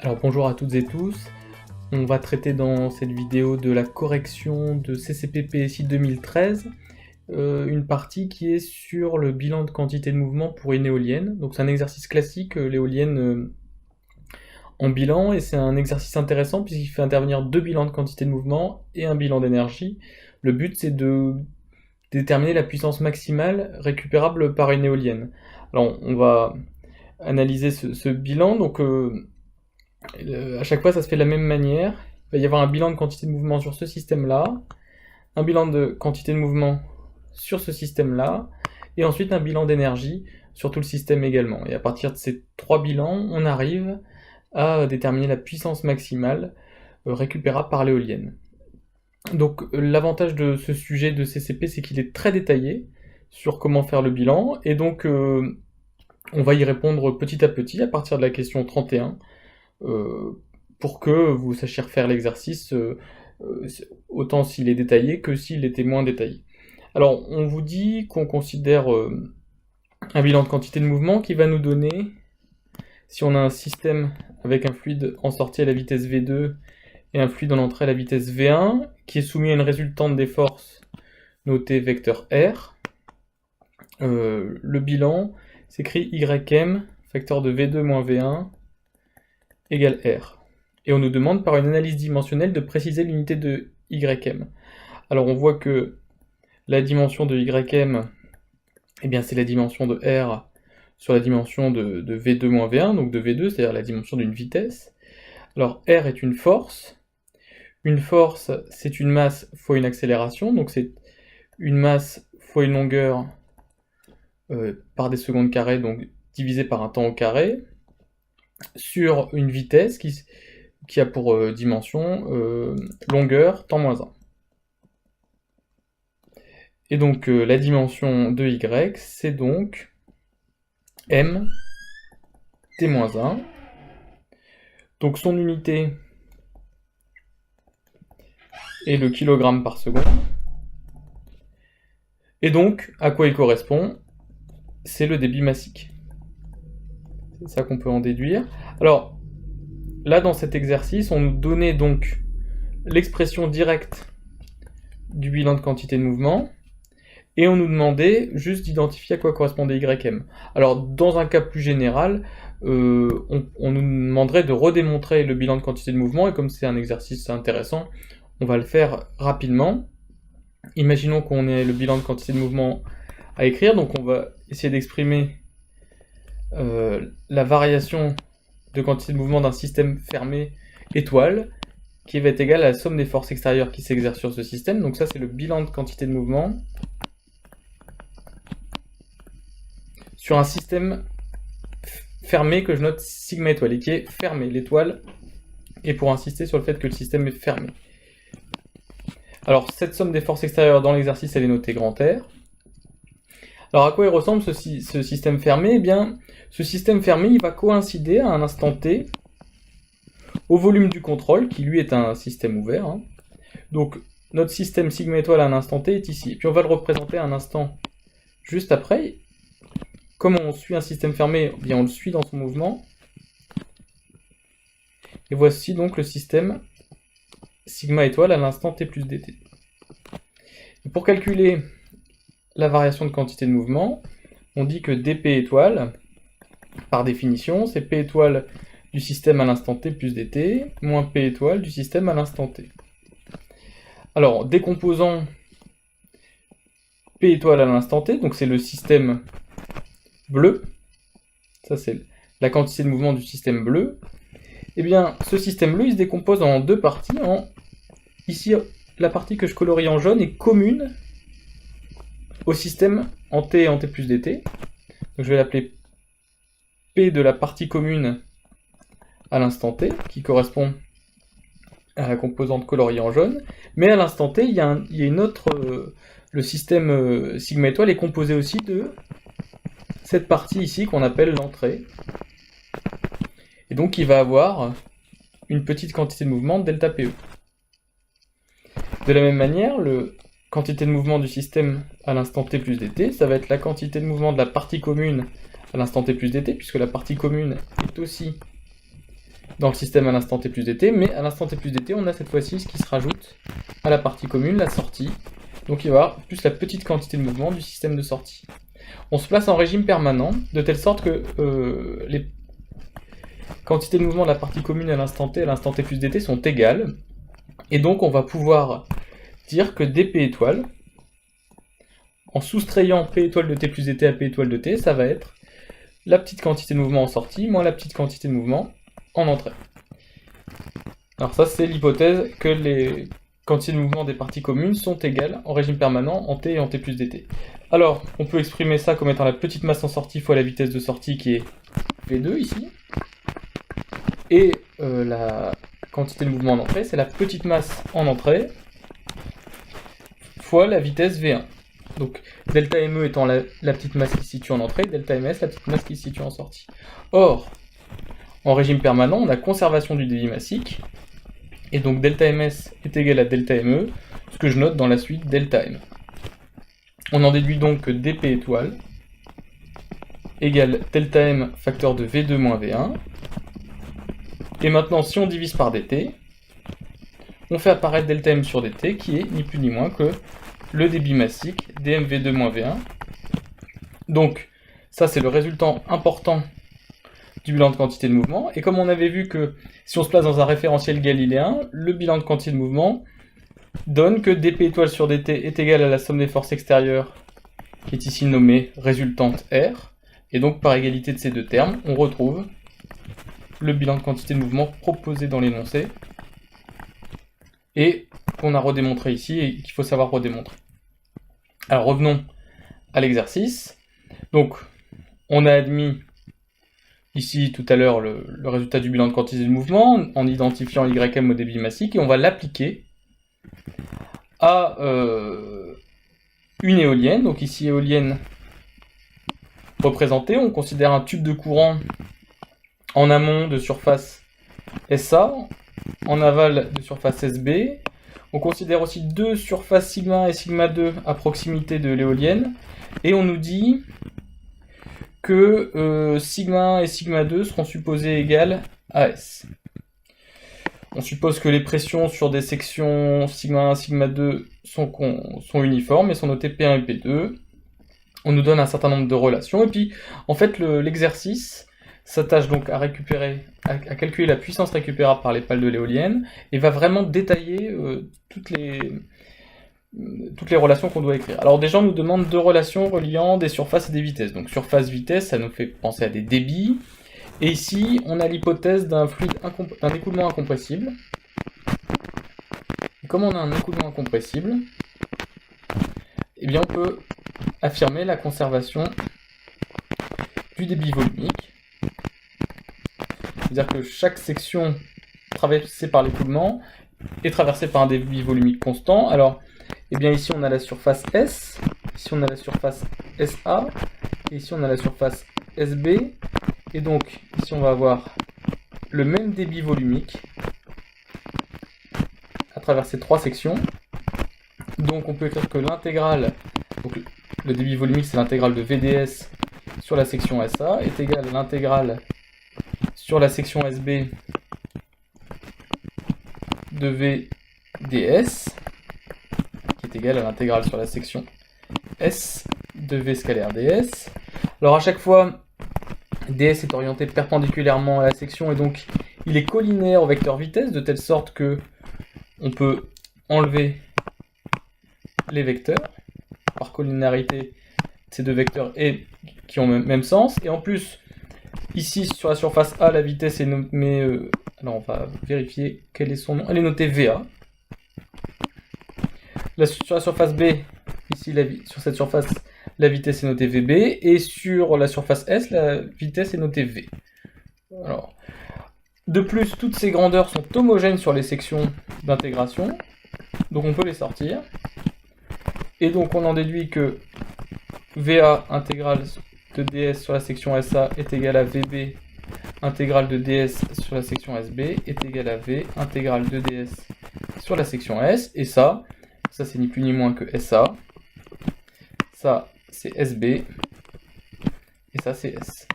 Alors bonjour à toutes et tous, on va traiter dans cette vidéo de la correction de CCP-PSI 2013, une partie qui est sur le bilan de quantité de mouvement pour une éolienne. Donc c'est un exercice classique, l'éolienne en bilan, et c'est un exercice intéressant puisqu'il fait intervenir deux bilans de quantité de mouvement et un bilan d'énergie. Le but c'est de déterminer la puissance maximale récupérable par une éolienne. Alors on va analyser ce bilan, donc à chaque fois ça se fait de la même manière. Il va y avoir un bilan de quantité de mouvement sur ce système-là, un bilan de quantité de mouvement sur ce système-là, et ensuite un bilan d'énergie sur tout le système également. Et à partir de ces trois bilans, on arrive à déterminer la puissance maximale récupérable par l'éolienne. Donc l'avantage de ce sujet de CCP, c'est qu'il est très détaillé sur comment faire le bilan, et donc on va y répondre petit à petit à partir de la question 31, pour que vous sachiez refaire l'exercice autant s'il est détaillé que s'il était moins détaillé. Alors on vous dit qu'on considère un bilan de quantité de mouvement qui va nous donner, si on a un système avec un fluide en sortie à la vitesse V2 et un fluide en entrée à la vitesse V1, qui est soumis à une résultante des forces notée vecteur R, le bilan s'écrit YM, facteur de V2 moins V1, égale R. Et on nous demande par une analyse dimensionnelle de préciser l'unité de YM. Alors on voit que la dimension de YM, eh bien c'est la dimension de R sur la dimension de V2 moins V1, donc de V2, c'est-à-dire la dimension d'une vitesse. Alors R est une force. Une force, c'est une masse fois une accélération, donc c'est une masse fois une longueur par des secondes carrées, donc divisé par un temps au carré, sur une vitesse qui a pour dimension longueur temps moins 1. Et donc la dimension de Y, c'est donc M t-1. Donc son unité est le kilogramme par seconde. Et donc, à quoi il correspond? C'est le débit massique. C'est ça qu'on peut en déduire. Alors, là, dans cet exercice, on nous donnait donc l'expression directe du bilan de quantité de mouvement, et on nous demandait juste d'identifier à quoi correspondait YM. Alors, dans un cas plus général, on nous demanderait de redémontrer le bilan de quantité de mouvement, et comme c'est un exercice intéressant, on va le faire rapidement. Imaginons qu'on ait le bilan de quantité de mouvement à écrire, donc on va essayer d'exprimer la variation de quantité de mouvement d'un système fermé étoile, qui va être égale à la somme des forces extérieures qui s'exercent sur ce système. Donc ça c'est le bilan de quantité de mouvement sur un système fermé que je note sigma étoile, et qui est fermé, l'étoile, et pour insister sur le fait que le système est fermé. Alors cette somme des forces extérieures dans l'exercice, elle est notée grand R. Alors à quoi il ressemble ce système fermé? Eh bien, ce système fermé, il va coïncider à un instant t au volume du contrôle, qui lui est un système ouvert. Hein. Donc notre système sigma étoile à un instant t est ici. Et puis on va le représenter à un instant juste après. Comme on suit un système fermé, eh bien on le suit dans son mouvement. Et voici donc le système sigma étoile à l'instant t plus dt. Et pour calculer la variation de quantité de mouvement, on dit que dp étoile, par définition, c'est p étoile du système à l'instant t plus dt, moins p étoile du système à l'instant t. Alors, décomposant p étoile à l'instant t, donc c'est le système bleu, ça c'est la quantité de mouvement du système bleu, et bien ce système bleu il se décompose en deux parties. Ici, la partie que je colorie en jaune est commune au système en t et en t plus dt. Donc je vais l'appeler P de la partie commune à l'instant t, qui correspond à la composante coloriée en jaune. Mais à l'instant t, il y a une autre... le système sigma étoile est composé aussi de cette partie ici qu'on appelle l'entrée. Et donc il va avoir une petite quantité de mouvement delta PE. De la même manière, la quantité de mouvement du système à l'instant t plus dt, ça va être la quantité de mouvement de la partie commune à l'instant t plus dt, puisque la partie commune est aussi dans le système à l'instant t plus dt, mais à l'instant t plus dt, on a cette fois-ci ce qui se rajoute à la partie commune, la sortie. Donc il va y avoir plus la petite quantité de mouvement du système de sortie. On se place en régime permanent, de telle sorte que les quantités de mouvement de la partie commune à l'instant t plus dt sont égales, et donc on va pouvoir dire que dp étoile, en soustrayant p étoile de t plus dt à p étoile de t, ça va être la petite quantité de mouvement en sortie moins la petite quantité de mouvement en entrée. Alors ça, c'est l'hypothèse que les quantités de mouvement des parties communes sont égales en régime permanent en t et en t plus dt. Alors, on peut exprimer ça comme étant la petite masse en sortie fois la vitesse de sortie qui est v2 ici, et la quantité de mouvement en entrée, c'est la petite masse en entrée fois la vitesse v1. Donc delta me étant la petite masse qui se situe en entrée, delta ms la petite masse qui se situe en sortie. Or, en régime permanent, on a conservation du débit massique, et donc delta ms est égal à delta me, ce que je note dans la suite delta m. On en déduit donc que dp étoile égale delta m facteur de v2 moins v1, et maintenant si on divise par dt, on fait apparaître delta m sur dt qui est ni plus ni moins que le débit massique dmv2 moins v1. Donc ça c'est le résultat important du bilan de quantité de mouvement, et comme on avait vu que si on se place dans un référentiel galiléen, le bilan de quantité de mouvement donne que dp étoile sur dt est égal à la somme des forces extérieures, qui est ici nommée résultante R, et donc par égalité de ces deux termes, on retrouve le bilan de quantité de mouvement proposé dans l'énoncé, et qu'on a redémontré ici, et qu'il faut savoir redémontrer. Alors revenons à l'exercice. Donc, on a admis ici tout à l'heure le résultat du bilan de quantité de mouvement en identifiant ym au débit massique, et on va l'appliquer à une éolienne. Donc ici éolienne représentée, on considère un tube de courant en amont de surface SA, en aval de surface SB. On considère aussi deux surfaces sigma et sigma 2 à proximité de l'éolienne, et on nous dit que sigma 1 et sigma 2 seront supposées égales à S. On suppose que les pressions sur des sections sigma 1 et sigma 2 sont uniformes et sont notées P1 et P2. On nous donne un certain nombre de relations, et puis en fait l'exercice s'attache donc à calculer la puissance récupérable par les pales de l'éolienne, et va vraiment détailler toutes les relations qu'on doit écrire. Alors déjà on nous demande deux relations reliant des surfaces et des vitesses. Donc surface-vitesse, ça nous fait penser à des débits, et ici on a l'hypothèse d'un écoulement incompressible. Et comme on a un écoulement incompressible, eh bien on peut affirmer la conservation du débit volumique. C'est-à-dire que chaque section traversée par l'écoulement est traversée par un débit volumique constant. Alors, eh bien ici on a la surface S, ici on a la surface SA, et ici on a la surface SB, et donc ici on va avoir le même débit volumique à travers ces trois sections. Donc on peut écrire que l'intégrale, donc le débit volumique c'est l'intégrale de VDS sur la section SA, est égale à l'intégrale sur la section SB de VDS, qui est égale à l'intégrale sur la section S de V scalaire ds. Alors à chaque fois, ds est orienté perpendiculairement à la section, et donc il est collinaire au vecteur vitesse, de telle sorte que on peut enlever les vecteurs par collinarité de ces deux vecteurs et qui ont le même sens. Et en plus, ici sur la surface A, la vitesse est nommée... alors on va vérifier quel est son nom. Elle est notée VA. Sur la surface B, ici sur cette surface, la vitesse est notée VB. Et sur la surface S, la vitesse est notée V. Alors, de plus, toutes ces grandeurs sont homogènes sur les sections d'intégration. Donc on peut les sortir. Et donc on en déduit que VA intégrale de ds sur la section SA est égal à VB intégrale de ds sur la section SB est égal à V intégrale de ds sur la section S, et ça c'est ni plus ni moins que SA, ça c'est SB, et ça c'est S.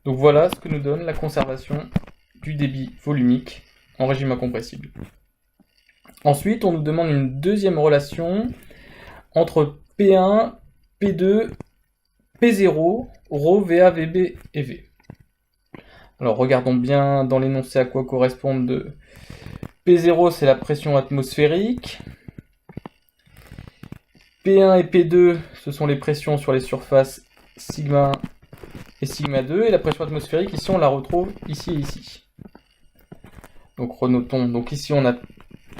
Donc voilà ce que nous donne la conservation du débit volumique en régime incompressible. Ensuite, on nous demande une deuxième relation entre P1, P2, P0, ρ, VA, VB et V. Alors regardons bien dans l'énoncé à quoi correspondent P0, c'est la pression atmosphérique. P1 et P2, ce sont les pressions sur les surfaces sigma 1 et sigma 2. Et la pression atmosphérique, ici, on la retrouve ici et ici. Donc renotons. Donc ici, on a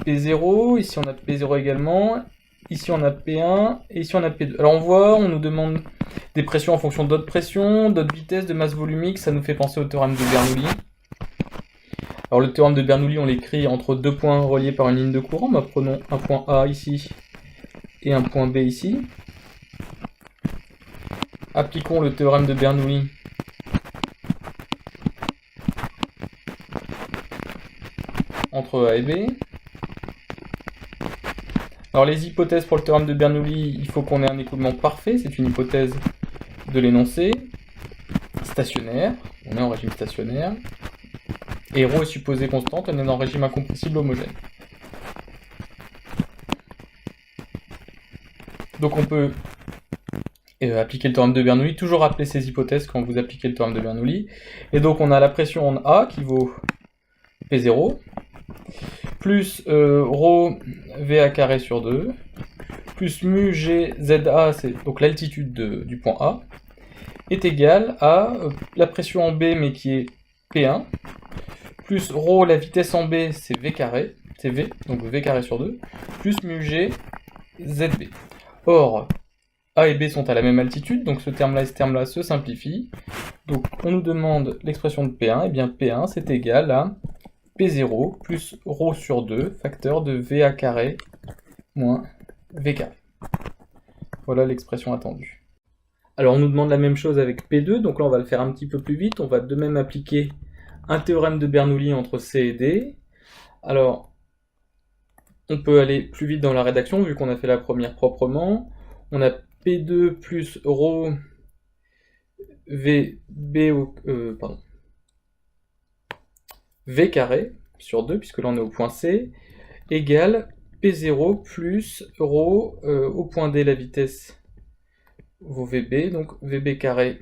P0, ici, on a P0 également. Ici, on a P1 et ici, on a P2. Alors on voit, on nous demande des pressions en fonction d'autres pressions, d'autres vitesses, de masse volumique. Ça nous fait penser au théorème de Bernoulli. Alors le théorème de Bernoulli, on l'écrit entre deux points reliés par une ligne de courant. Bah, prenons un point A ici et un point B ici. Appliquons le théorème de Bernoulli entre A et B. Alors les hypothèses pour le théorème de Bernoulli, il faut qu'on ait un écoulement parfait, c'est une hypothèse de l'énoncé. Stationnaire, on est en régime stationnaire. Et ρ est supposée constante, on est en régime incompressible homogène. Donc on peut appliquer le théorème de Bernoulli, toujours appeler ces hypothèses quand vous appliquez le théorème de Bernoulli. Et donc on a la pression en A qui vaut P0, plus ρ VA carré sur 2, plus mu G ZA, c'est donc l'altitude du point A, est égal à la pression en B, mais qui est P1, plus ρ, la vitesse en B, c'est V carré, c'est V, donc V carré sur 2, plus mu G ZB. Or, A et B sont à la même altitude, donc ce terme-là et ce terme-là se simplifient. Donc on nous demande l'expression de P1, et bien P1 c'est égal à P0 plus ρ sur 2, facteur de VA carré moins V carré. Voilà l'expression attendue. Alors on nous demande la même chose avec P2, donc là on va le faire un petit peu plus vite. On va de même appliquer un théorème de Bernoulli entre C et D. Alors, on peut aller plus vite dans la rédaction, vu qu'on a fait la première proprement. On a P2 plus ρ V carré sur 2, puisque là on est au point C, égale P0 plus ρ au point D, la vitesse vaut VB, donc VB carré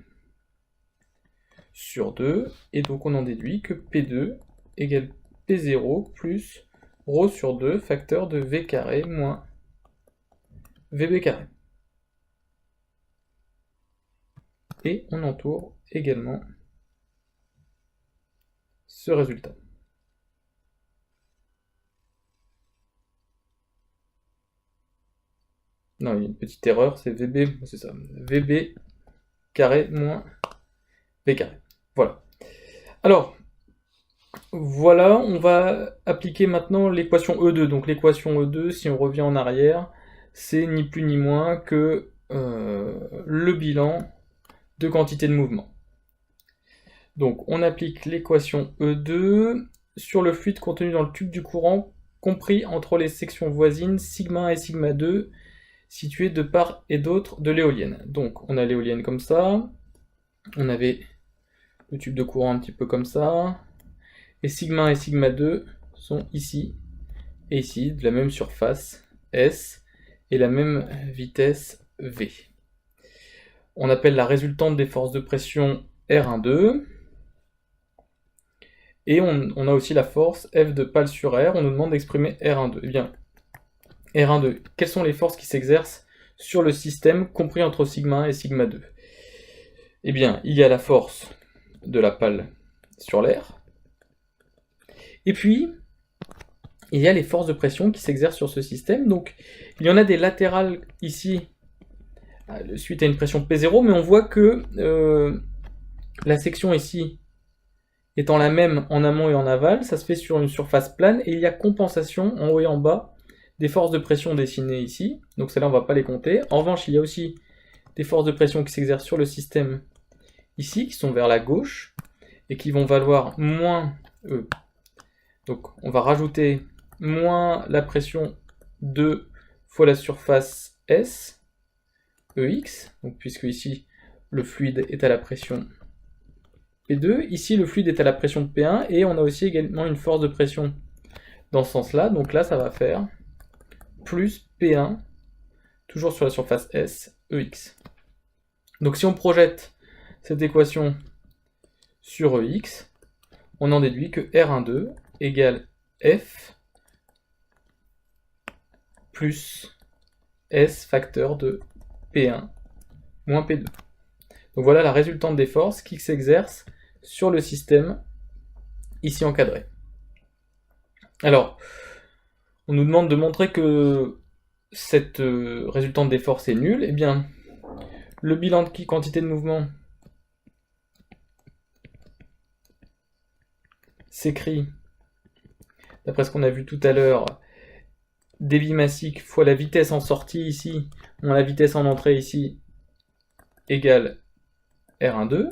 sur 2, et donc on en déduit que P2 égale P0 plus ρ sur 2, facteur de V carré moins VB carré. Et on entoure également ce résultat. Non, il y a une petite erreur, c'est VB, c'est ça, VB carré moins V carré. Voilà. Alors, voilà, on va appliquer maintenant l'équation E2. Donc l'équation E2, si on revient en arrière, c'est ni plus ni moins que le bilan de quantité de mouvement. Donc on applique l'équation E2 sur le fluide contenu dans le tube du courant, compris entre les sections voisines sigma 1 et sigma 2, situées de part et d'autre de l'éolienne. Donc on a l'éolienne comme ça, on avait le tube de courant un petit peu comme ça, et sigma 1 et sigma 2 sont ici et ici, de la même surface S et la même vitesse V. On appelle la résultante des forces de pression R12, et on a aussi la force F de pale sur R. On nous demande d'exprimer R12. Eh bien, R12, quelles sont les forces qui s'exercent sur le système compris entre sigma 1 et sigma 2? Eh bien, il y a la force de la pale sur l'air, et puis il y a les forces de pression qui s'exercent sur ce système. Donc il y en a des latérales ici suite à une pression P0, mais on voit que la section ici étant la même en amont et en aval, ça se fait sur une surface plane, et il y a compensation en haut et en bas des forces de pression dessinées ici, donc celles-là on ne va pas les compter. En revanche, il y a aussi des forces de pression qui s'exercent sur le système ici, qui sont vers la gauche, et qui vont valoir moins E. Donc on va rajouter moins la pression 2 fois la surface S, EX, donc puisque ici le fluide est à la pression P2. Ici, le fluide est à la pression de P1 et on a aussi également une force de pression dans ce sens-là. Donc là, ça va faire plus P1, toujours sur la surface S, EX. Donc si on projette cette équation sur EX, on en déduit que R12 égale F plus S facteur de P1 moins P2. Donc voilà la résultante des forces qui s'exercent sur le système ici encadré. Alors, on nous demande de montrer que cette résultante des forces est nulle. Eh bien, le bilan de quantité de mouvement s'écrit, d'après ce qu'on a vu tout à l'heure, débit massique fois la vitesse en sortie ici, moins la vitesse en entrée ici, égale R12.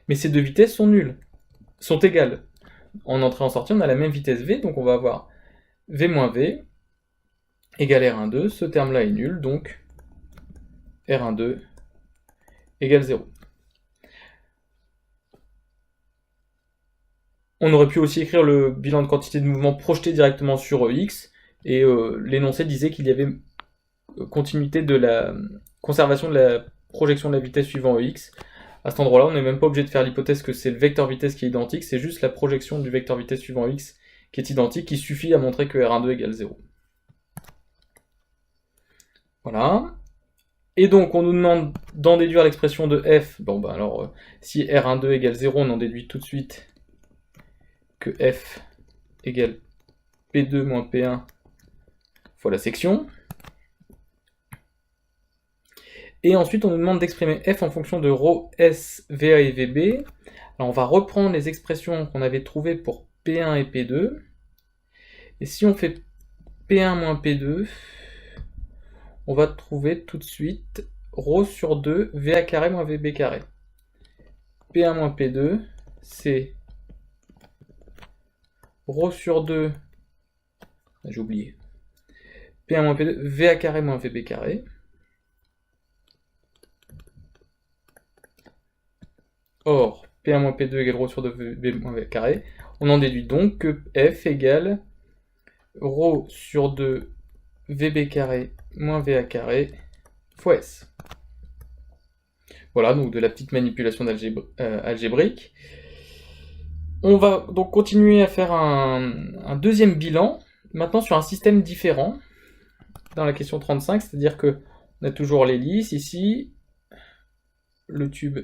Mais ces deux vitesses sont nulles, sont égales. En entrée en sortie, on a la même vitesse V, donc on va avoir V moins V égale R12. Ce terme-là est nul, donc R12 égale 0. On aurait pu aussi écrire le bilan de quantité de mouvement projeté directement sur X, et l'énoncé disait qu'il y avait continuité de la conservation de la projection de la vitesse suivant X. À cet endroit-là, on n'est même pas obligé de faire l'hypothèse que c'est le vecteur vitesse qui est identique, c'est juste la projection du vecteur vitesse suivant X qui est identique, qui suffit à montrer que R12 égale 0. Voilà. Et donc, on nous demande d'en déduire l'expression de F. Bon, ben alors, si R12 égale 0, on en déduit tout de suite que F égale P2 moins P1 fois la section. Et ensuite, on nous demande d'exprimer F en fonction de ρ, S, VA et VB. Alors, on va reprendre les expressions qu'on avait trouvées pour P1 et P2. Et si on fait P1 moins P2, on va trouver tout de suite ρ sur 2, VA carré moins VB carré. P1 moins P2, c'est ρ sur 2, j'ai oublié, P1 moins P2, VA carré moins VB carré. Or, P1 moins P2 égale ρ sur 2 VB moins VA carré. On en déduit donc que F égale ρ sur 2 VB carré moins VA carré fois S. Voilà, donc de la petite manipulation algébrique. On va donc continuer à faire un deuxième bilan, maintenant sur un système différent, dans la question 35, c'est-à-dire que on a toujours l'hélice ici, le tube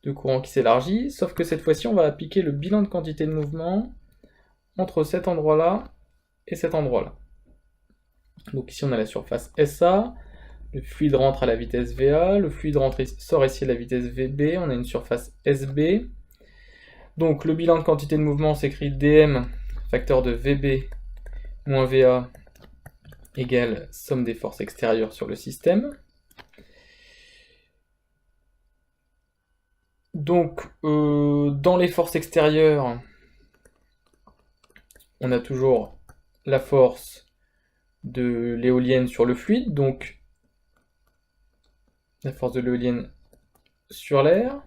de courant qui s'élargit, sauf que cette fois-ci on va appliquer le bilan de quantité de mouvement entre cet endroit-là et cet endroit-là. Donc ici on a la surface SA, le fluide rentre à la vitesse VA, le fluide sort ici à la vitesse VB, on a une surface SB. Donc le bilan de quantité de mouvement s'écrit dm facteur de VB moins VA égale somme des forces extérieures sur le système. Donc dans les forces extérieures, on a toujours la force de l'éolienne sur le fluide, donc la force de l'éolienne sur l'air.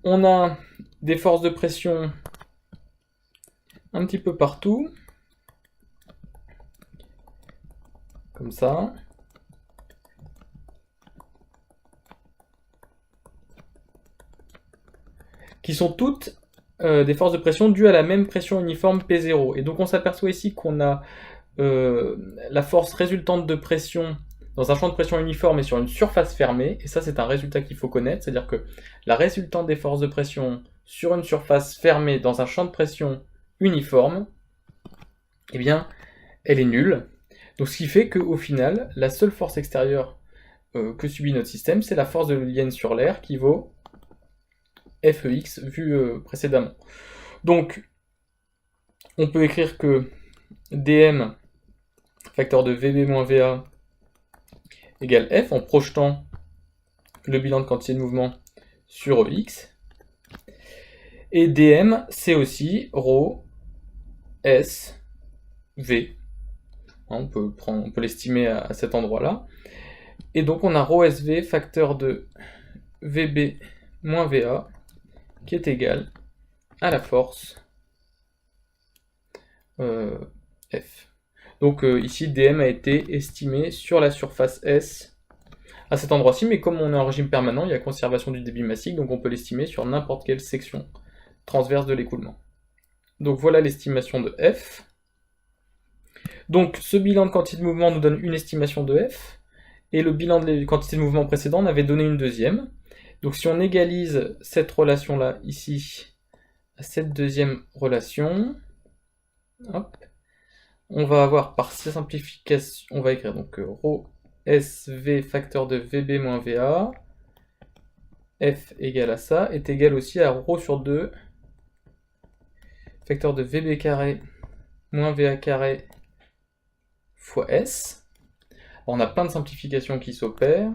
On a des forces de pression un petit peu partout, comme ça. Qui sont toutes des forces de pression dues à la même pression uniforme P0. Et donc on s'aperçoit ici qu'on a la force résultante de pression dans un champ de pression uniforme et sur une surface fermée, et ça c'est un résultat qu'il faut connaître, c'est-à-dire que la résultante des forces de pression sur une surface fermée dans un champ de pression uniforme, eh bien, elle est nulle. Donc ce qui fait qu'au final, la seule force extérieure que subit notre système, c'est la force de l'éolienne sur l'air qui vaut Fex vu précédemment. Donc, on peut écrire que dm facteur de VB moins VA égale F en projetant le bilan de quantité de mouvement sur X. Et dm, c'est aussi ρ, S, V. On peut l'estimer à cet endroit-là. Et donc on a ρ SV facteur de VB moins VA qui est égale à la force F. Donc ici, dm a été estimé sur la surface S à cet endroit-ci, mais comme on est en régime permanent, il y a conservation du débit massique, donc on peut l'estimer sur n'importe quelle section transverse de l'écoulement. Donc voilà l'estimation de F. Donc ce bilan de quantité de mouvement nous donne une estimation de F, et le bilan de quantité de mouvement précédent n'avait donné une deuxième. Donc si on égalise cette relation-là ici à cette deuxième relation, hop, on va avoir par simplification, on va écrire donc ρ SV facteur de VB moins VA, F égale à ça, est égal aussi à ρ sur 2 facteur de VB carré moins VA carré fois S. Alors, on a plein de simplifications qui s'opèrent.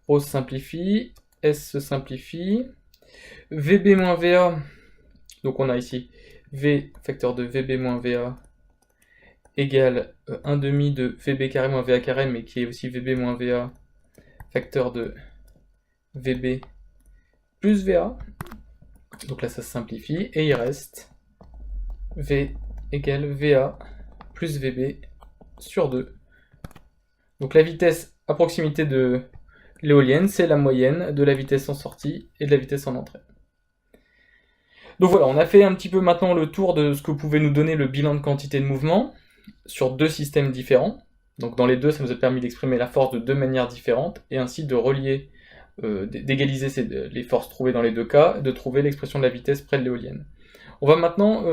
ρ se simplifie, S se simplifie. VB moins VA, donc on a ici V facteur de VB moins VA égale 1 demi de VB carré moins VA carré, mais qui est aussi VB moins VA facteur de VB plus VA. Donc là ça se simplifie, et il reste V égale VA plus VB sur 2. Donc la vitesse à proximité de l'éolienne, c'est la moyenne de la vitesse en sortie et de la vitesse en entrée. Donc voilà, on a fait un petit peu maintenant le tour de ce que pouvait nous donner le bilan de quantité de mouvement sur deux systèmes différents. Donc dans les deux, ça nous a permis d'exprimer la force de deux manières différentes, et ainsi de relier, d'égaliser les forces trouvées dans les deux cas, de trouver l'expression de la vitesse près de l'éolienne. On va maintenant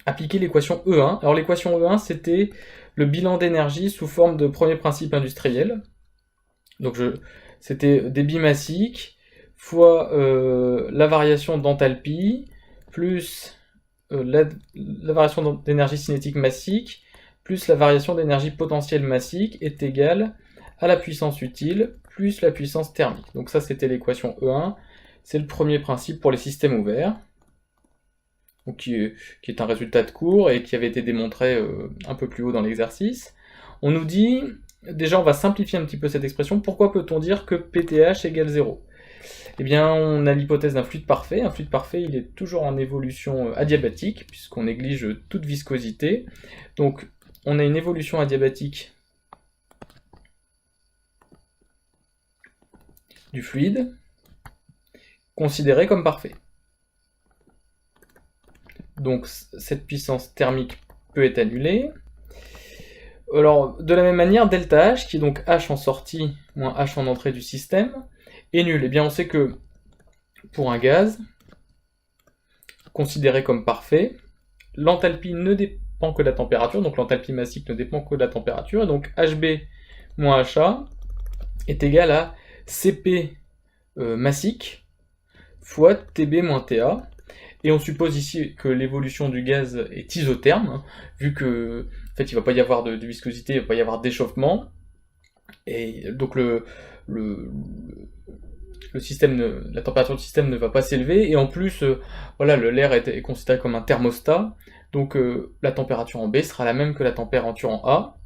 appliquer l'équation E1. Alors l'équation E1, c'était le bilan d'énergie sous forme de premier principe industriel. Donc c'était débit massique fois la variation d'enthalpie plus la variation d'énergie cinétique massique plus la variation d'énergie potentielle massique est égale à la puissance utile plus la puissance thermique. Donc ça c'était l'équation E1, c'est le premier principe pour les systèmes ouverts, donc qui est un résultat de cours et qui avait été démontré un peu plus haut dans l'exercice. On nous dit, déjà on va simplifier un petit peu cette expression, pourquoi peut-on dire que PTH égale 0 ? Eh bien, on a l'hypothèse d'un fluide parfait. Un fluide parfait, il est toujours en évolution adiabatique, puisqu'on néglige toute viscosité. Donc, on a une évolution adiabatique du fluide, considérée comme parfait. Donc, cette puissance thermique peut être annulée. Alors, de la même manière, delta H, qui est donc H en sortie moins H en entrée du système, est nul. Eh bien, on sait que pour un gaz considéré comme parfait, l'enthalpie ne dépend que de la température, donc l'enthalpie massique ne dépend que de la température, et donc HB moins HA est égal à CP massique fois TB moins TA, et on suppose ici que l'évolution du gaz est isotherme, hein, vu que en fait, il ne va pas y avoir de viscosité, il ne va pas y avoir d'échauffement, et donc la température du système ne va pas s'élever, et en plus, voilà, l'air est considéré comme un thermostat, donc la température en B sera la même que la température en A,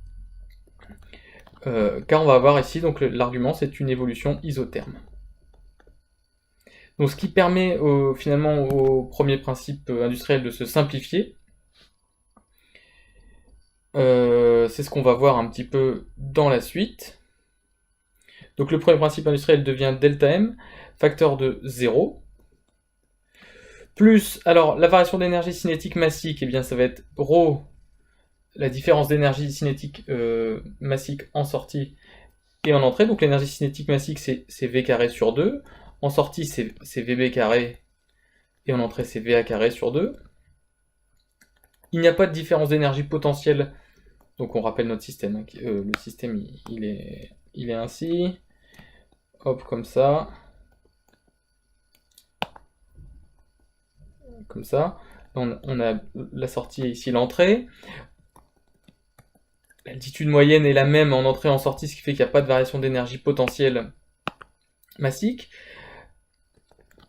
car on va avoir ici, donc l'argument c'est une évolution isotherme. Donc ce qui permet finalement au premier principe industriel de se simplifier, c'est ce qu'on va voir un petit peu dans la suite. Donc le premier principe industriel devient ΔM, facteur de 0, plus, alors la variation d'énergie cinétique massique, eh bien ça va être ρ, la différence d'énergie cinétique massique en sortie et en entrée. Donc l'énergie cinétique massique c'est V carré sur 2, en sortie c'est VB carré, et en entrée c'est VA carré sur 2. Il n'y a pas de différence d'énergie potentielle, donc on rappelle notre système, hein, le système il est ainsi, hop, comme ça, on a la sortie et ici l'entrée. L'altitude moyenne est la même en entrée et en sortie, ce qui fait qu'il n'y a pas de variation d'énergie potentielle massique.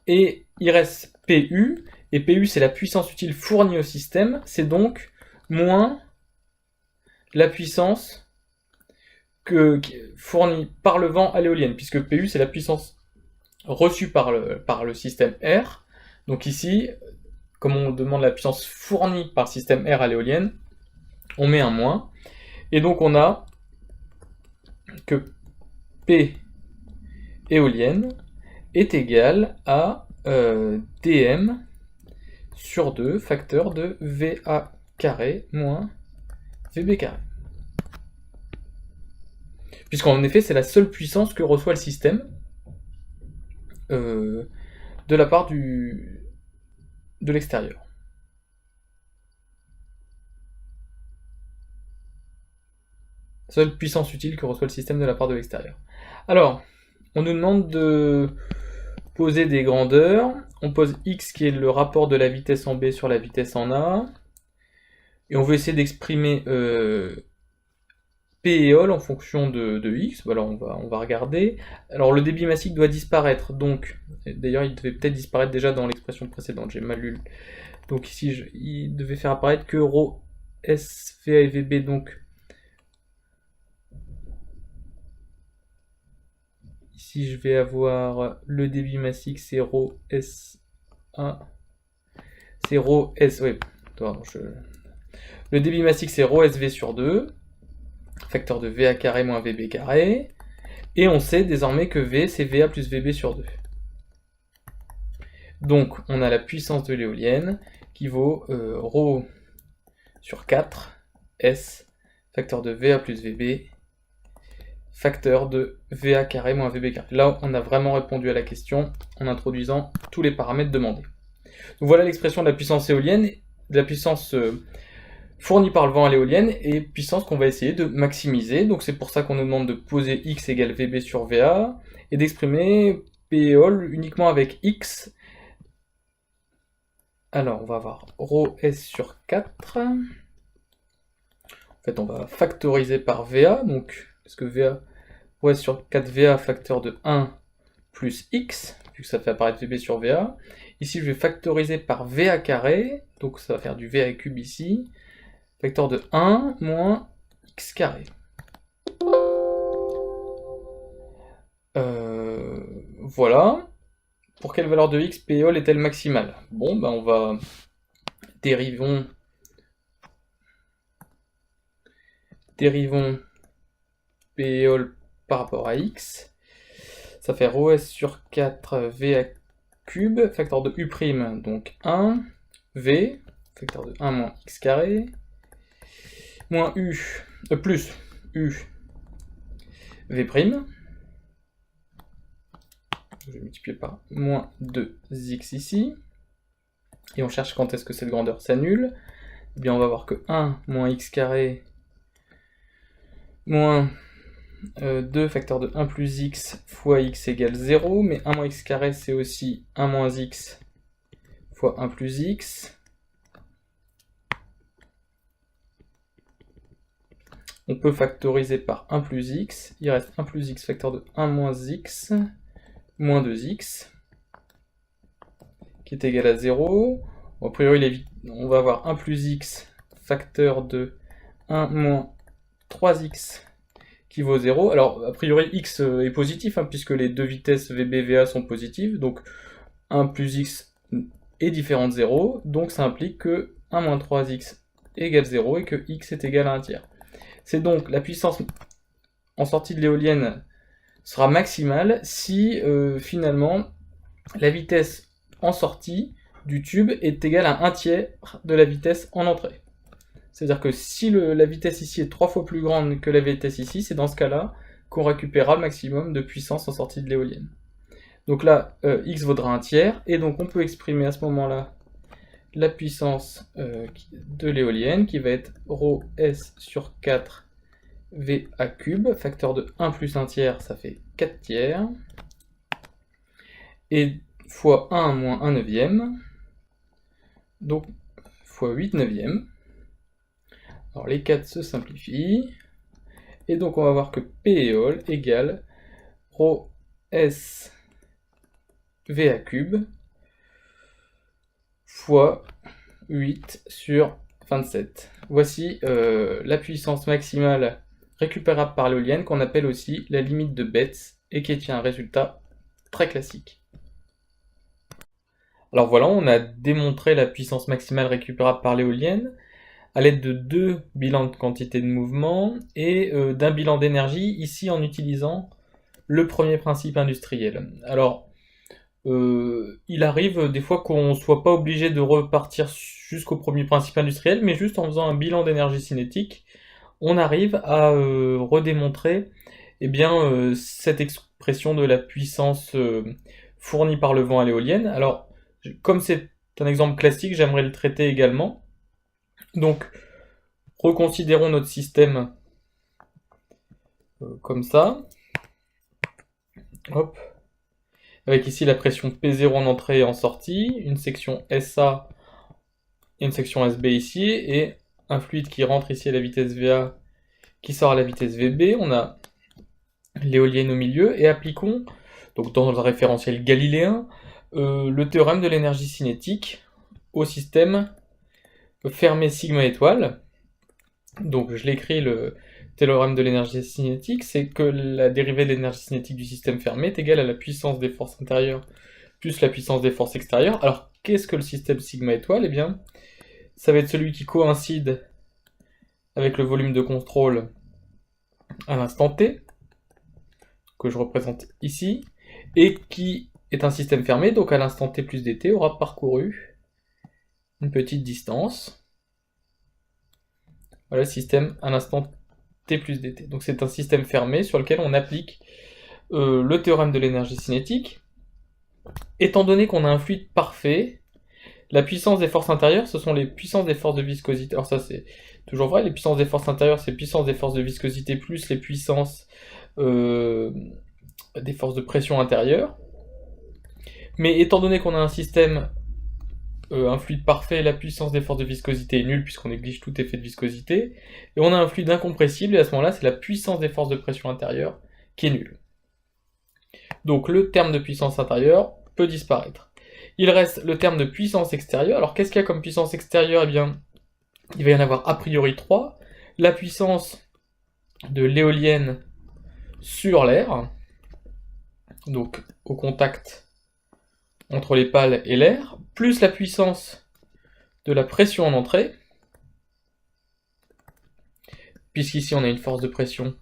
Et il reste PU, et PU c'est la puissance utile fournie au système, c'est donc moins la puissance fournie par le vent à l'éolienne, puisque PU c'est la puissance reçue par le système R. Donc ici, comme on demande la puissance fournie par le système R à l'éolienne, on met un moins. Et donc on a que P éolienne est égal à dm sur 2 facteur de VA carré moins VB carré. Puisqu'en effet, c'est la seule puissance que reçoit le système de la part de l'extérieur. Seule puissance utile que reçoit le système de la part de l'extérieur. Alors, on nous demande de poser des grandeurs. On pose x qui est le rapport de la vitesse en B sur la vitesse en A. Et on veut essayer d'exprimer P et éole en fonction de x. Voilà, on va regarder. Alors le débit massique doit disparaître. Donc, d'ailleurs, il devait peut-être disparaître déjà dans l'expression précédente. J'ai mal lu. Donc ici, il devait faire apparaître que ρ S, VA et VB. Donc ici, je vais avoir le débit massique, c'est ρ S1. C'est ρ S. Oui, pardon, le débit massique, c'est ρ SV sur 2, facteur de VA carré moins VB carré, et on sait désormais que V, c'est VA plus VB sur 2. Donc, on a la puissance de l'éolienne qui vaut ρ sur 4, S, facteur de VA plus VB, facteur de VA carré moins VB carré. Là, on a vraiment répondu à la question en introduisant tous les paramètres demandés. Donc voilà l'expression de la puissance éolienne, de la puissance fournie par le vent à l'éolienne, et puissance qu'on va essayer de maximiser. Donc c'est pour ça qu'on nous demande de poser x égale VB sur VA, et d'exprimer P éole uniquement avec x. Alors on va avoir ρ S sur 4. En fait on va factoriser par VA, donc est-ce que VA, ρ S sur 4 VA facteur de 1 plus x, vu que ça fait apparaître VB sur VA. Ici je vais factoriser par VA carré, donc ça va faire du VA cube ici, facteur de 1 moins x carré. Voilà. Pour quelle valeur de x P éole est-elle maximale? Bon, ben on va dérivons P éole par rapport à x. Ça fait ρ S sur 4 VA cube, facteur de U', donc 1, V, facteur de 1 moins x carré, moins U, plus U, V', je vais multiplier par moins 2x ici, et on cherche quand est-ce que cette grandeur s'annule. Eh bien on va voir que 1 moins x carré moins 2 facteur de 1 plus x fois x égale 0, mais 1 moins x carré c'est aussi 1 moins x fois 1 plus x. On peut factoriser par 1 plus x, il reste 1 plus x facteur de 1 moins x, moins 2x, qui est égal à 0. Bon, a priori, on va avoir 1 plus x facteur de 1 moins 3x qui vaut 0. Alors, a priori, x est positif, hein, puisque les deux vitesses VB et VA sont positives, donc 1 plus x est différent de 0, donc ça implique que 1 moins 3x égale 0 et que x est égal à 1 tiers. C'est donc la puissance en sortie de l'éolienne sera maximale si finalement la vitesse en sortie du tube est égale à 1 tiers de la vitesse en entrée. C'est-à-dire que si la vitesse ici est 3 fois plus grande que la vitesse ici, c'est dans ce cas-là qu'on récupérera le maximum de puissance en sortie de l'éolienne. Donc là, x vaudra 1 tiers, et donc on peut exprimer à ce moment-là la puissance de l'éolienne, qui va être ρ S sur 4 VA cube, facteur de 1 plus 1 tiers, ça fait 4 tiers, et fois 1 moins 1 neuvième, donc fois 8 neuvièmes. Alors les 4 se simplifient, et donc on va voir que P éole égale ρ S VA cube fois 8 sur 27. Voici la puissance maximale récupérable par l'éolienne, qu'on appelle aussi la limite de Betz, et qui est un résultat très classique. Alors voilà, on a démontré la puissance maximale récupérable par l'éolienne à l'aide de 2 bilans de quantité de mouvement et d'un bilan d'énergie, ici en utilisant le premier principe industriel. Alors, il arrive des fois qu'on ne soit pas obligé de repartir jusqu'au premier principe industriel, mais juste en faisant un bilan d'énergie cinétique, on arrive à redémontrer cette expression de la puissance fournie par le vent à l'éolienne. Alors, comme c'est un exemple classique, j'aimerais le traiter également. Donc, reconsidérons notre système comme ça. Hop. Avec ici la pression P0 en entrée et en sortie, une section SA et une section SB ici, et un fluide qui rentre ici à la vitesse VA, qui sort à la vitesse VB. On a l'éolienne au milieu, et appliquons, donc dans le référentiel galiléen, le théorème de l'énergie cinétique au système fermé sigma étoile. Donc je l'écris, le théorème de l'énergie cinétique, c'est que la dérivée de l'énergie cinétique du système fermé est égale à la puissance des forces intérieures plus la puissance des forces extérieures. Alors qu'est-ce que le système sigma étoile? Eh bien, ça va être celui qui coïncide avec le volume de contrôle à l'instant t, que je représente ici, et qui est un système fermé, donc à l'instant t plus dt aura parcouru une petite distance. Voilà le système à l'instant t plus dt. Donc c'est un système fermé sur lequel on applique le théorème de l'énergie cinétique. Étant donné qu'on a un fluide parfait, la puissance des forces intérieures, ce sont les puissances des forces de viscosité. Alors ça c'est toujours vrai, les puissances des forces intérieures, c'est puissance des forces de viscosité plus les puissances des forces de pression intérieure. Mais étant donné qu'on a un système, un fluide parfait, la puissance des forces de viscosité est nulle puisqu'on néglige tout effet de viscosité, et on a un fluide incompressible, et à ce moment-là, c'est la puissance des forces de pression intérieure qui est nulle. Donc le terme de puissance intérieure peut disparaître. Il reste le terme de puissance extérieure. Alors qu'est-ce qu'il y a comme puissance extérieure? Eh bien, il va y en avoir a priori 3. La puissance de l'éolienne sur l'air, donc au contact entre les pales et l'air, plus la puissance de la pression en entrée, puisqu'ici on a une force de pression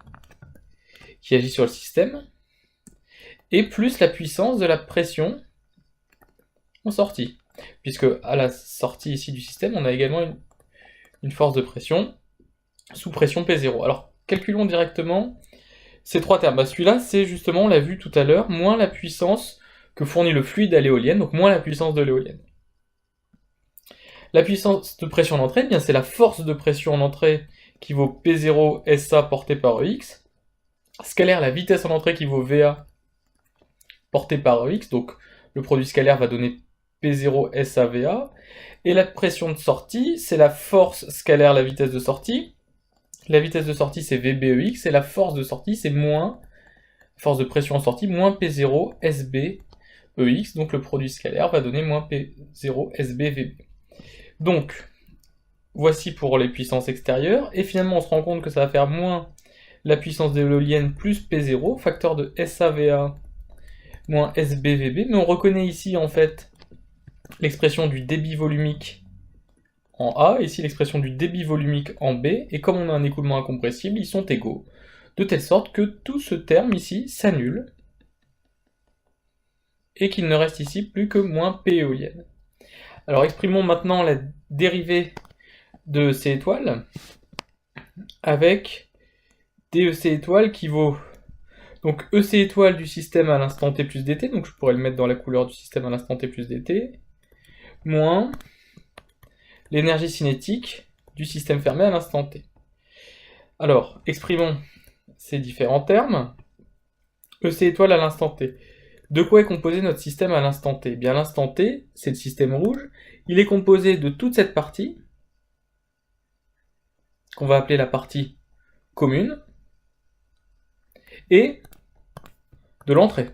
qui agit sur le système, et plus la puissance de la pression en sortie, puisque à la sortie ici du système, on a également une force de pression sous pression P0. Alors, calculons directement ces trois termes. Bah, celui-là, c'est justement, on l'a vu tout à l'heure, moins la puissance que fournit le fluide à l'éolienne, donc moins la puissance de l'éolienne. La puissance de pression en entrée, eh bien c'est la force de pression en entrée qui vaut P0 SA portée par EX, scalaire la vitesse en entrée qui vaut VA portée par EX, donc le produit scalaire va donner P0 SA VA, et la pression de sortie, c'est la force scalaire la vitesse de sortie. La vitesse de sortie, c'est VBEX, et la force de sortie, c'est moins, force de pression en sortie, moins P0 SBEX, donc le produit scalaire va donner moins P0 SBVB. Donc, voici pour les puissances extérieures, et finalement on se rend compte que ça va faire moins la puissance de l'éolienne plus P0, facteur de SAVA moins SBVB, mais on reconnaît ici en fait l'expression du débit volumique en A, ici l'expression du débit volumique en B, et comme on a un écoulement incompressible, ils sont égaux, de telle sorte que tout ce terme ici s'annule, et qu'il ne reste ici plus que moins P éolienne. Alors exprimons maintenant la dérivée de C étoile, avec DEC étoile qui vaut donc EC étoile du système à l'instant t plus dt, donc je pourrais le mettre dans la couleur du système à l'instant t plus dt, moins l'énergie cinétique du système fermé à l'instant t. Alors, exprimons ces différents termes. EC étoile à l'instant t. De quoi est composé notre système à l'instant t? Eh bien, l'instant t, c'est le système rouge. Il est composé de toute cette partie, qu'on va appeler la partie commune, et de l'entrée.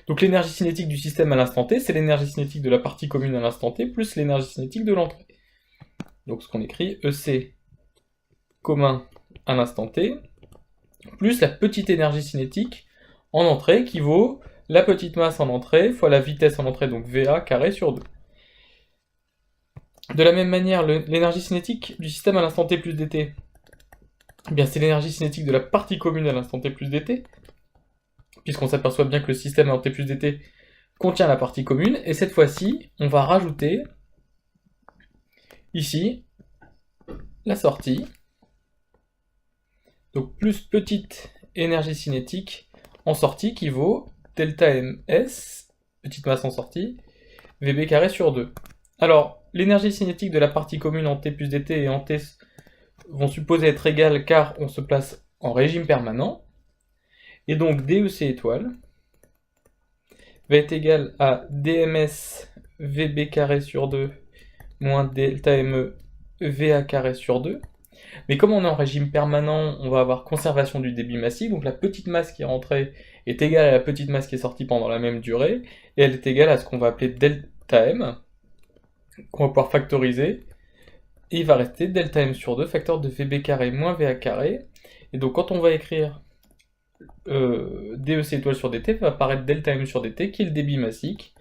Donc l'énergie cinétique du système à l'instant t, c'est l'énergie cinétique de la partie commune à l'instant t, plus l'énergie cinétique de l'entrée. Donc ce qu'on écrit, EC commun à l'instant t, plus la petite énergie cinétique en entrée qui vaut la petite masse en entrée fois la vitesse en entrée, donc VA carré sur 2. De la même manière, l'énergie cinétique du système à l'instant t plus dt, eh bien c'est l'énergie cinétique de la partie commune à l'instant t plus dt, puisqu'on s'aperçoit bien que le système à t plus dt contient la partie commune, et cette fois-ci, on va rajouter ici la sortie, donc plus petite énergie cinétique en sortie qui vaut delta ms, petite masse en sortie, VB carré sur 2. Alors, l'énergie cinétique de la partie commune en t plus dt et en t vont supposer être égales car on se place en régime permanent, et donc DEC étoile va être égal à dms VB carré sur 2 moins delta me VA carré sur 2. Mais comme on est en régime permanent, on va avoir conservation du débit massif, donc la petite masse qui est rentrée est égale à la petite masse qui est sortie pendant la même durée, et elle est égale à ce qu'on va appeler delta M, qu'on va pouvoir factoriser, et il va rester delta M sur 2, facteur de VB carré moins VA carré, et donc quand on va écrire DEC étoile sur dt, va apparaître delta M sur dt, qui est le débit massique.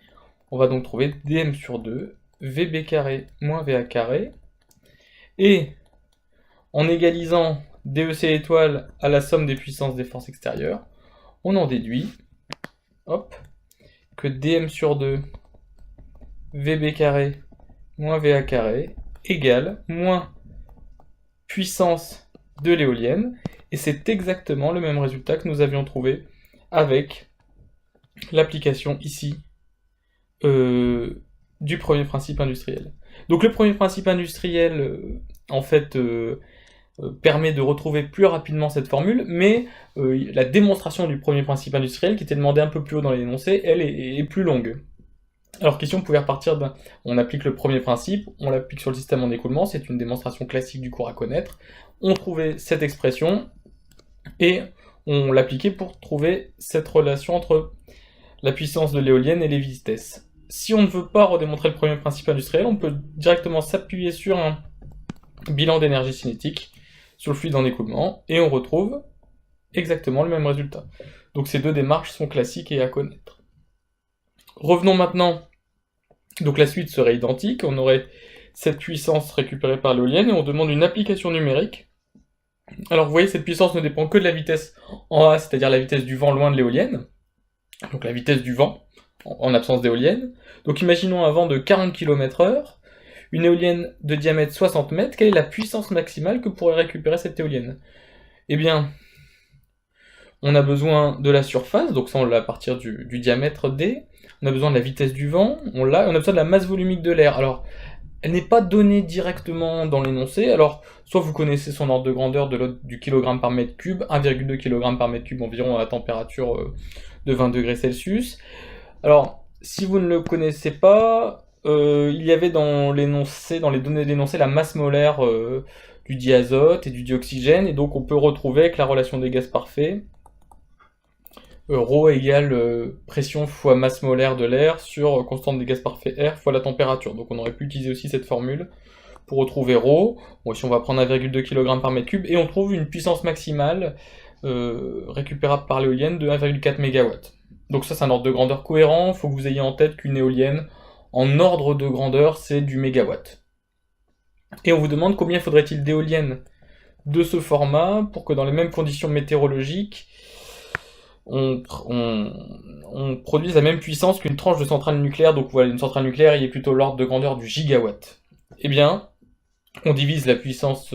On va donc trouver dm sur 2, VB carré moins VA carré, et en égalisant DEC étoile à la somme des puissances des forces extérieures, on en déduit, hop, que dm sur 2, VB carré moins VA carré égale moins puissance de l'éolienne, et c'est exactement le même résultat que nous avions trouvé avec l'application ici du premier principe industriel. Donc le premier principe industriel, en fait, permet de retrouver plus rapidement cette formule, mais la démonstration du premier principe industriel, qui était demandée un peu plus haut dans l'énoncé, elle est plus longue. Alors question, on pouvait repartir d'un... On applique le premier principe, on l'applique sur le système en écoulement, c'est une démonstration classique du cours à connaître. On trouvait cette expression, et on l'appliquait pour trouver cette relation entre la puissance de l'éolienne et les vitesses. Si on ne veut pas redémontrer le premier principe industriel, on peut directement s'appuyer sur un bilan d'énergie cinétique, sur le fluide en écoulement, et on retrouve exactement le même résultat. Donc ces deux démarches sont classiques et à connaître. Revenons maintenant, donc la suite serait identique, on aurait cette puissance récupérée par l'éolienne, et on demande une application numérique. Alors vous voyez, cette puissance ne dépend que de la vitesse en A, c'est-à-dire la vitesse du vent loin de l'éolienne, donc la vitesse du vent, en absence d'éolienne. Donc imaginons un vent de 40 km/h, une éolienne de diamètre 60 mètres, quelle est la puissance maximale que pourrait récupérer cette éolienne? Eh bien, on a besoin de la surface, donc ça on l'a à partir du diamètre D, on a besoin de la vitesse du vent, on l'a, et on a besoin de la masse volumique de l'air. Alors, elle n'est pas donnée directement dans l'énoncé, alors soit vous connaissez son ordre de grandeur du kilogramme par mètre cube, 1,2 kg par mètre cube environ à la température de 20 degrés Celsius. Alors, si vous ne le connaissez pas, il y avait dans l'énoncé, dans les données d'énoncé, la masse molaire du diazote et du dioxygène, et donc on peut retrouver avec la relation des gaz parfaits, ρ égale pression fois masse molaire de l'air sur constante des gaz parfaits R fois la température. Donc on aurait pu utiliser aussi cette formule pour retrouver ρ. Bon, ici on va prendre 1,2 kg par mètre cube, et on trouve une puissance maximale récupérable par l'éolienne de 1,4 MW. Donc ça c'est un ordre de grandeur cohérent, il faut que vous ayez en tête qu'une éolienne, en ordre de grandeur, c'est du mégawatt. Et on vous demande combien faudrait-il d'éoliennes de ce format pour que dans les mêmes conditions météorologiques, on produise la même puissance qu'une tranche de centrale nucléaire. Donc voilà, une centrale nucléaire, il est plutôt l'ordre de grandeur du gigawatt. Eh bien, on divise la puissance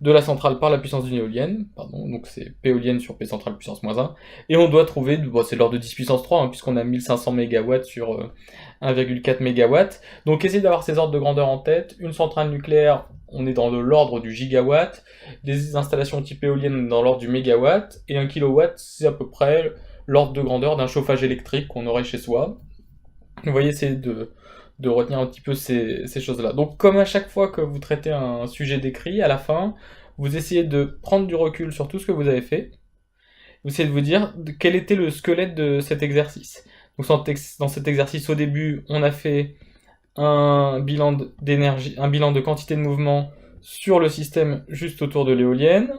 de la centrale par la puissance d'une éolienne, pardon, donc c'est P éolienne sur P centrale puissance moins 1, et on doit trouver, bon, c'est l'ordre de 10 puissance 3, hein, puisqu'on a 1500 MW sur 1,4 MW, donc essayez d'avoir ces ordres de grandeur en tête. Une centrale nucléaire, on est dans l'ordre du gigawatt, des installations type éolienne dans l'ordre du mégawatt, et 1 kW, c'est à peu près l'ordre de grandeur d'un chauffage électrique qu'on aurait chez soi. Vous voyez, c'est de retenir un petit peu ces choses-là. Donc comme à chaque fois que vous traitez un sujet d'écrit, à la fin, vous essayez de prendre du recul sur tout ce que vous avez fait, vous essayez de vous dire quel était le squelette de cet exercice. Donc dans cet exercice, au début, on a fait un bilan d'énergie, un bilan de quantité de mouvement sur le système juste autour de l'éolienne.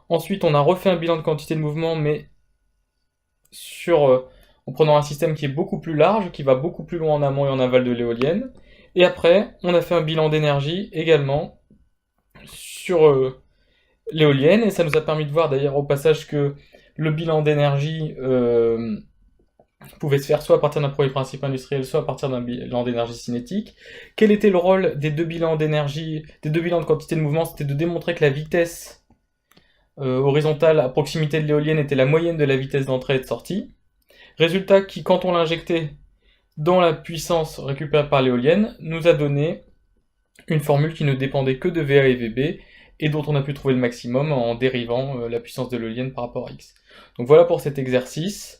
Ensuite, on a refait un bilan de quantité de mouvement, mais en prenant un système qui est beaucoup plus large, qui va beaucoup plus loin en amont et en aval de l'éolienne. Et après, on a fait un bilan d'énergie également sur l'éolienne, et ça nous a permis de voir d'ailleurs au passage que le bilan d'énergie pouvait se faire soit à partir d'un premier principe industriel, soit à partir d'un bilan d'énergie cinétique. Quel était le rôle des deux bilans d'énergie, des deux bilans de quantité de mouvement? C'était de démontrer que la vitesse horizontale à proximité de l'éolienne était la moyenne de la vitesse d'entrée et de sortie. Résultat qui, quand on l'injectait dans la puissance récupérée par l'éolienne, nous a donné une formule qui ne dépendait que de VA et VB, et dont on a pu trouver le maximum en dérivant la puissance de l'éolienne par rapport à X. Donc voilà pour cet exercice.